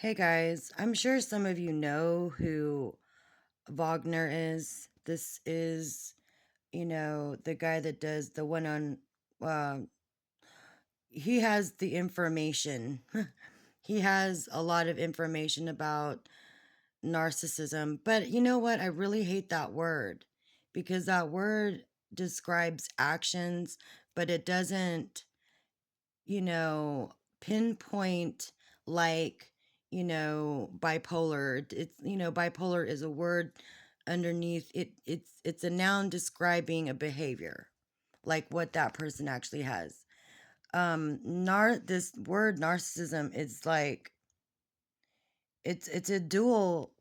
Hey guys, I'm sure some of you know who Wagner is. This is, the guy that does the one on, uh, he has the information. He has a lot of information about narcissism. But you know what? I really hate that word because that word describes actions, but it doesn't pinpoint like, bipolar. Bipolar is a word underneath it. It's a noun describing a behavior, like what that person actually has. This word narcissism is like it's a dual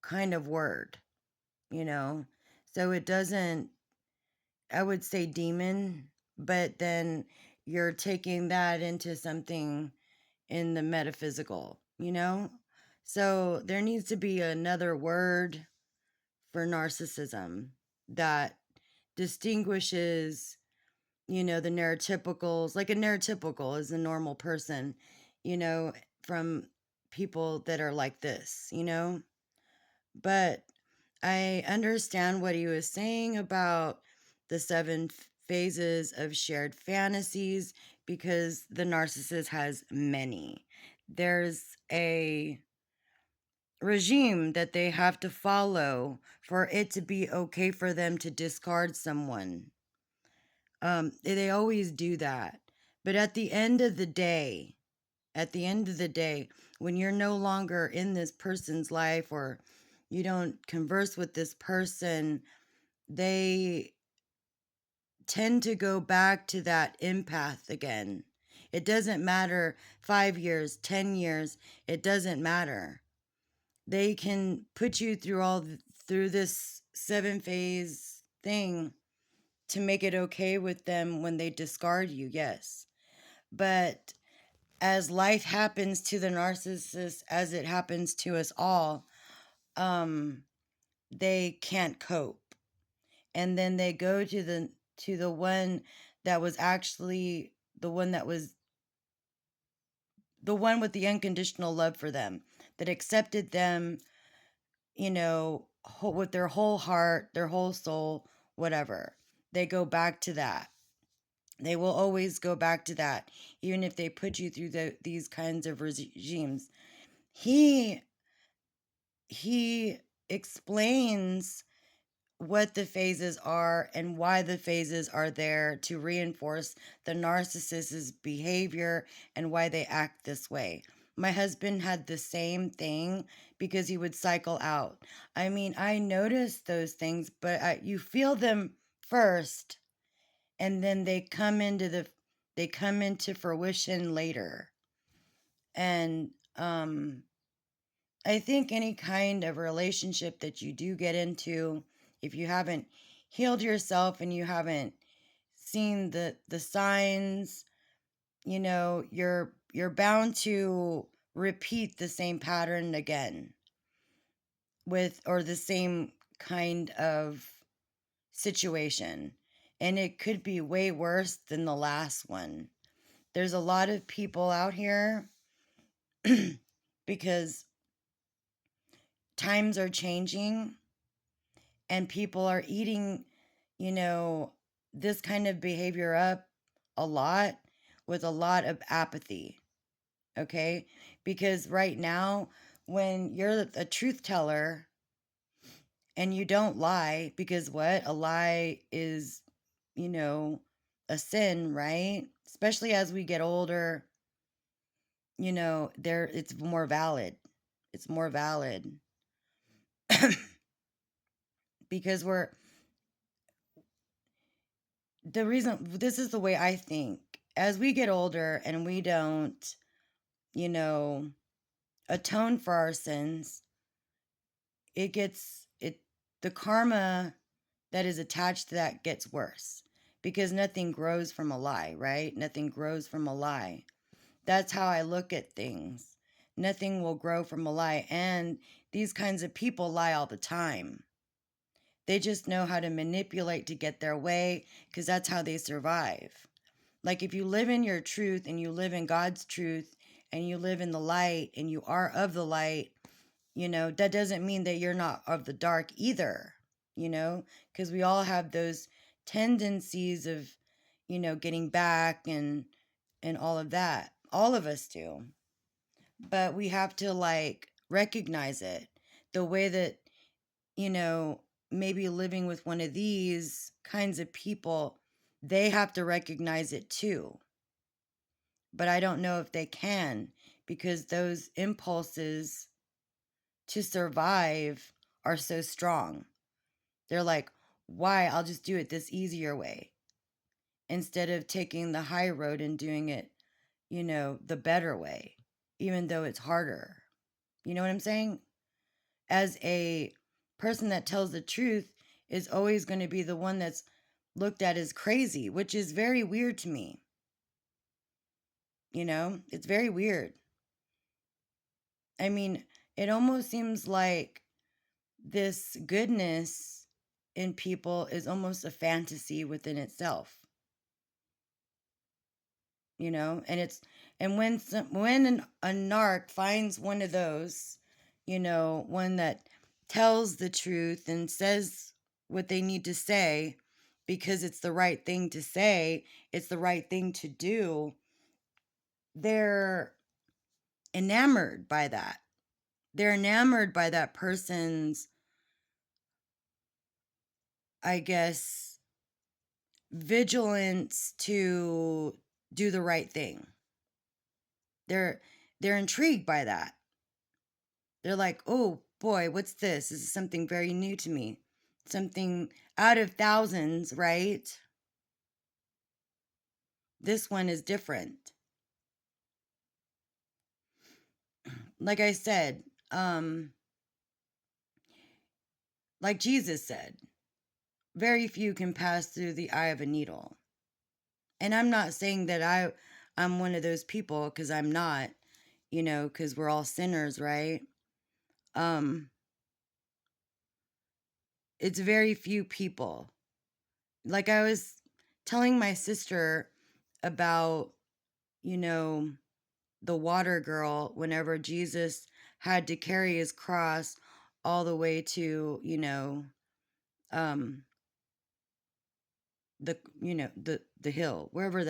kind of word, you know. So it doesn't, I would say demon, but then you're taking that into something in the metaphysical. So there needs to be another word for narcissism that distinguishes, the neurotypicals. Like a neurotypical is a normal person, you know, from people that are like this. But I understand what he was saying about the seven phases of shared fantasies because the narcissist has many. There's a regime that they have to follow for it to be okay for them to discard someone. They always do that. But at the end of the day, when you're no longer in this person's life or you don't converse with this person, they tend to go back to that empath again. It doesn't matter 5 years, 10 years, it doesn't matter. They can put you through this seven phase thing to make it okay with them when they discard you, yes. But as life happens to the narcissist, as it happens to us all, um, they can't cope. And then they go to the one that was actually the one with the unconditional love for them, that accepted them, with their whole heart, their whole soul, whatever. They go back to that. They will always go back to that, even if they put you through these kinds of regimes. He he explains what the phases are and why the phases are there to reinforce the narcissist's behavior and why they act this way. My husband had the same thing because he would cycle out. I mean, I noticed those things, but you feel them first, and then they come into fruition later. And I think any kind of relationship that you do get into, if you haven't healed yourself and you haven't seen the signs, you're bound to repeat the same pattern again with or the same kind of situation. And it could be way worse than the last one. There's a lot of people out here because times are changing and people are eating, you know, this kind of behavior up a lot with a lot of apathy. Okay? Because right now, when you're a truth teller and you don't lie, because what? A lie is, you know, a sin, right? Especially as we get older, there it's more valid. It's more valid because the reason this is the way I think. As we get older and we don't, you know, atone for our sins, it gets it the karma that is attached to that gets worse because nothing grows from a lie, right? Nothing grows from a lie. That's how I look at things. Nothing will grow from a lie. And these kinds of people lie all the time. They just know how to manipulate to get their way because that's how they survive. Like if you live in your truth and you live in God's truth and you live in the light and you are of the light, that doesn't mean that you're not of the dark either, because we all have those tendencies of, getting back and all of that. All of us do. But we have to like recognize it the way that, you know, maybe living with one of these kinds of people, they have to recognize it too. But I don't know if they can, because those impulses to survive are so strong. They're like, why? I'll just do it this easier way instead of taking the high road and doing it, the better way, even though it's harder. You know what I'm saying? As a person that tells the truth is always going to be the one that's looked at as crazy, which is very weird to me. It's very weird. I mean, it almost seems like this goodness in people is almost a fantasy within itself. And when a narc finds one of those, one that tells the truth and says what they need to say because it's the right thing to say, it's the right thing to do, they're enamored by that. They're enamored by that person's, I guess, vigilance to do the right thing. They're intrigued by that. They're like, oh boy, what's this? This is something very new to me. Something out of thousands, right? This one is different. Like I said, like Jesus said, very few can pass through the eye of a needle. And I'm not saying that I'm one of those people, because I'm not, because we're all sinners, right? It's very few people. Like I was telling my sister about, the water girl, whenever Jesus had to carry his cross all the way to, um, the hill, whatever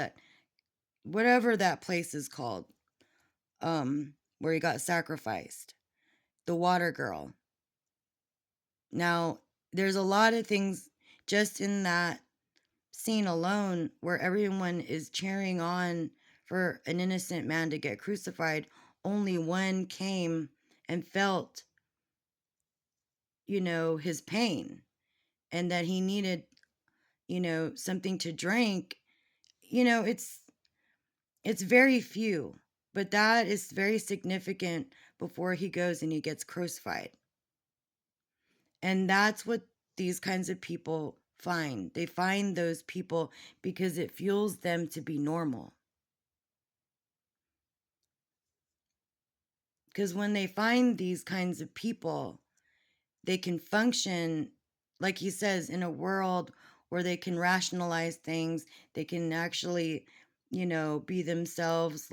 that place is called, where he got sacrificed, the water girl. Now, there's a lot of things just in that scene alone where everyone is cheering on for an innocent man to get crucified. Only one came and felt, his pain, and that he needed, something to drink. It's very few, but that is very significant before he goes and he gets crucified. And that's what these kinds of people find. They find those people because it fuels them to be normal. Because when they find these kinds of people, they can function, like he says, in a world where they can rationalize things. They can actually, be themselves.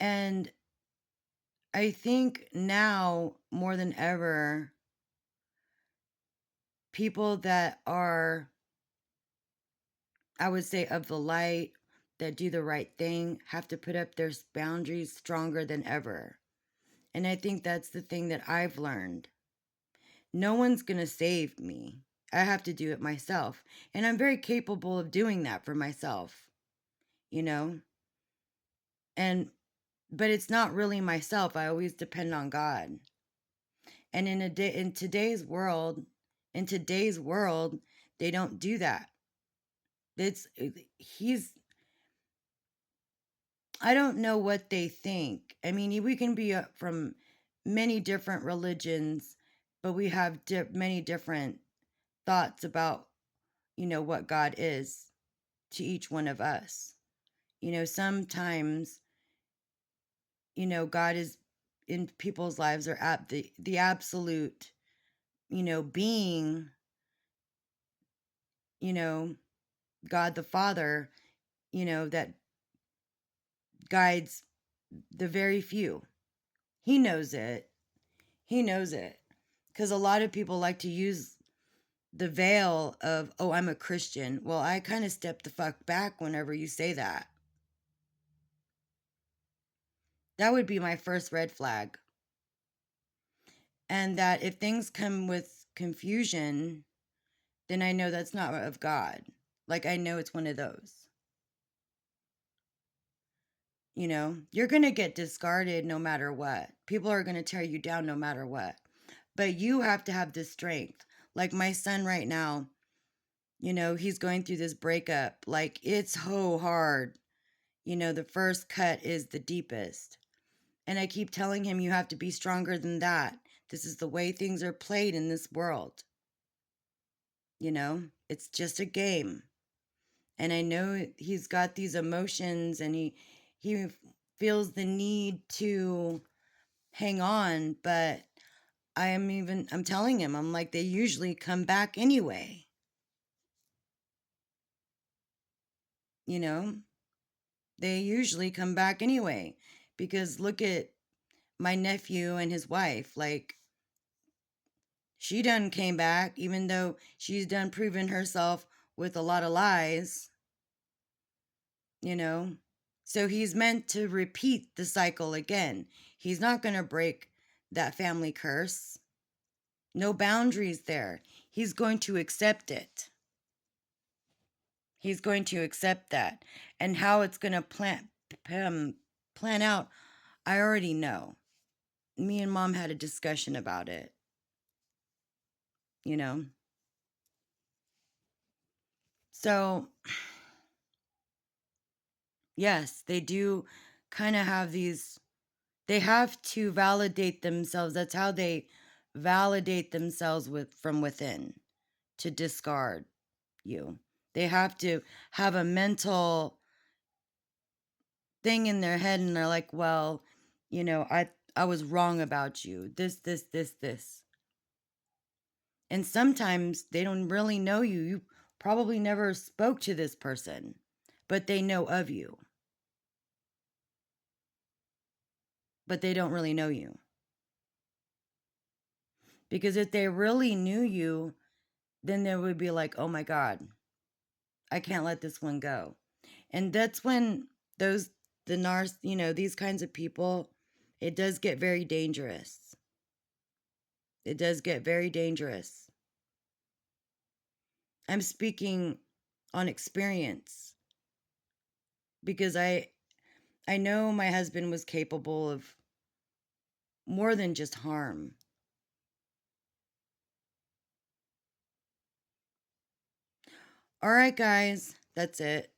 And I think now more than ever, people that are, I would say, of the light, that do the right thing, have to put up their boundaries stronger than ever. And I think that's the thing that I've learned. No one's going to save me. I have to do it myself. And I'm very capable of doing that for myself, you know? But it's not really myself. I always depend on God. And in today's world, they don't do that. He's I don't know what they think. I mean, we can be from many different religions, but we have many different thoughts about, what God is to each one of us. Sometimes, God is in people's lives are at the absolute, being, God the Father, that guides the very few. He knows it. He knows it. Because a lot of people like to use the veil of, oh, I'm a Christian. Well, I kind of step the fuck back whenever you say that. That would be my first red flag. And that if things come with confusion, then I know that's not of God. Like, I know it's one of those. You know, you're going to get discarded no matter what. People are going to tear you down no matter what. But you have to have the strength. Like my son right now, you know, he's going through this breakup. Like, it's so hard. You know, the first cut is the deepest. And I keep telling him, you have to be stronger than that. This is the way things are played in this world. You know, it's just a game. And I know he's got these emotions and he feels the need to hang on, but I'm telling him, I'm like, they usually come back anyway. You know, they usually come back anyway. Because look at my nephew and his wife. Like, she done came back, even though she's done proven herself with a lot of lies, you know. So he's meant to repeat the cycle again. He's not going to break that family curse. No boundaries there. He's going to accept it. He's going to accept that. And how it's going to plan out, I already know. Me and Mom had a discussion about it, you know. So, yes, they do kind of have these, they have to validate themselves. That's how they validate themselves from within to discard you. They have to have a mental thing in their head and they're like, well, you know, I was wrong about you. This. And sometimes they don't really know you. You probably never spoke to this person, but they know of you. But they don't really know you. Because if they really knew you, then they would be like, oh my God, I can't let this one go. And that's when you know, these kinds of people, it does get very dangerous. It does get very dangerous. I'm speaking on experience because I know my husband was capable of more than just harm. All right, guys, that's it.